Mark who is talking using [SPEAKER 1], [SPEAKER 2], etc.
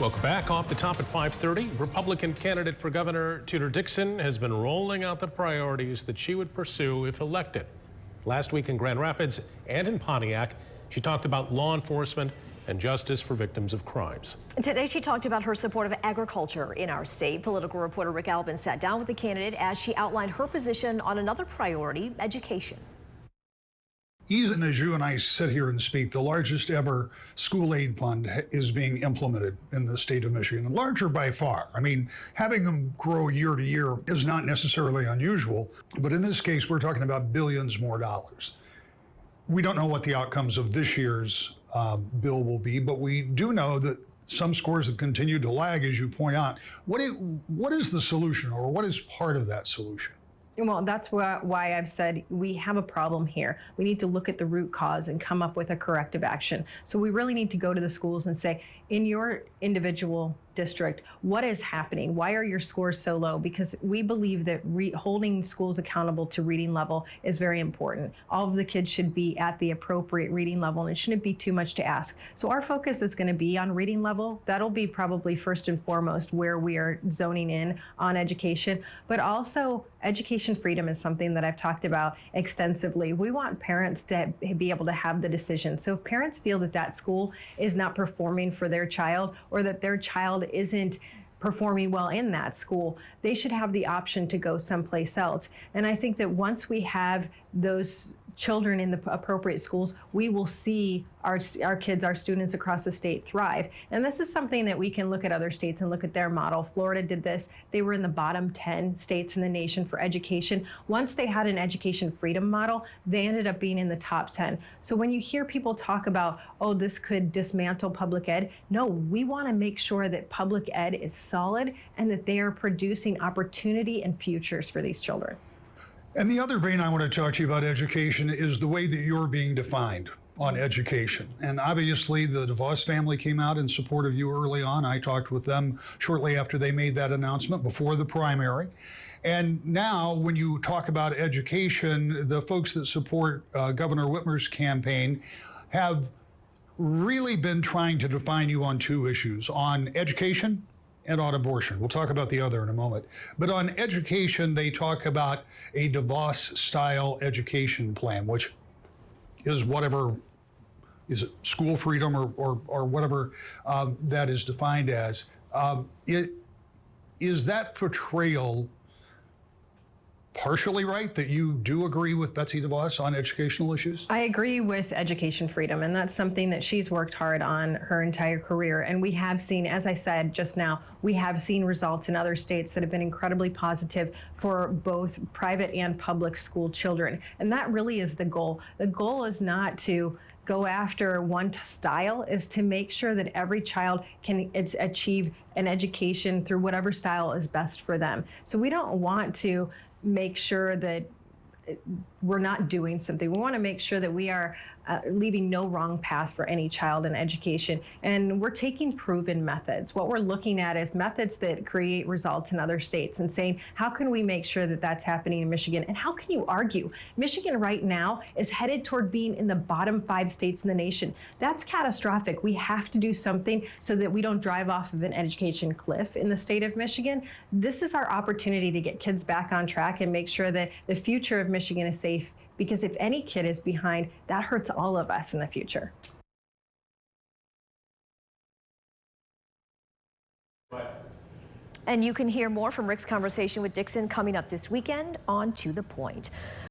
[SPEAKER 1] Welcome back. Off the top at 5:30, Republican candidate for governor Tudor Dixon has been rolling out the priorities that she would pursue if elected. Last week in Grand Rapids and in Pontiac, she talked about law enforcement and justice for victims of crimes.
[SPEAKER 2] Today she talked about her support of agriculture in our state. Political reporter Rick Albin sat down with the candidate as she outlined her position on another priority, education.
[SPEAKER 3] Even as you and I sit here and speak, the largest ever school aid fund is being implemented in the state of Michigan, larger by far. I mean, having them grow year to year is not necessarily unusual, but in this case, we're talking about billions more dollars. We don't know what the outcomes of this year's bill will be, but we do know that some scores have continued to lag, as you point out. What is the solution, or what is part of that solution?
[SPEAKER 4] Well, that's why I've said we have a problem here. We need to look at the root cause and come up with a corrective action. So we really need to go to the schools and say, in your individual district, what is happening? Why are your scores so low? Because we believe that holding schools accountable to reading level is very important. All of the kids should be at the appropriate reading level, and it shouldn't be too much to ask. So our focus is going to be on reading level. That'll be probably first and foremost where we are zoning in on education, but also education freedom is something that I've talked about extensively. We want parents to be able to have the decision. So if parents feel that that school is not performing for their child, or that their child isn't performing well in that school, they should have the option to go someplace else. And I think that once we have those children in the appropriate schools, we will see our kids, our students across the state thrive. And this is something that we can look at other states and look at their model. Florida did this. They were in the bottom 10 states in the nation for education. Once they had an education freedom model, they ended up being in the top 10. So when you hear people talk about, oh, this could dismantle public ed, no, we want to make sure that public ed is solid and that they are producing opportunity and futures for these children.
[SPEAKER 3] And the other vein I want to talk to you about education is the way that you're being defined on education. And obviously the DeVos family came out in support of you early on. I talked with them shortly after they made that announcement before the primary. And now when you talk about education, the folks that support Governor Whitmer's campaign have really been trying to define you on two issues, on education and on abortion. We'll talk about the other in a moment. But on education, they talk about a DeVos-style education plan, which is whatever, is it school freedom or whatever that is defined as. Is that portrayal partially right, that you do agree with Betsy DeVos on educational issues?
[SPEAKER 4] I agree with education freedom, and that's something that she's worked hard on her entire career. And we have seen, as I said just now, we have seen results in other states that have been incredibly positive for both private and public school children. And that really is the goal. The goal is not to go after one style, is to make sure that every child can achieve an education through whatever style is best for them. So we don't want to make sure that we're not doing something. We want to make sure that we are leaving no wrong path for any child in education. And we're taking proven methods. What we're looking at is methods that create results in other states and saying, how can we make sure that that's happening in Michigan? And how can you argue? Michigan right now is headed toward being in the bottom 5 states in the nation. That's catastrophic. We have to do something so that we don't drive off of an education cliff in the state of Michigan. This is our opportunity to get kids back on track and make sure that the future of Michigan is safe, because if any kid is behind, that hurts all of us in the future.
[SPEAKER 2] And you can hear more from Rick's conversation with Dixon coming up this weekend on To the Point.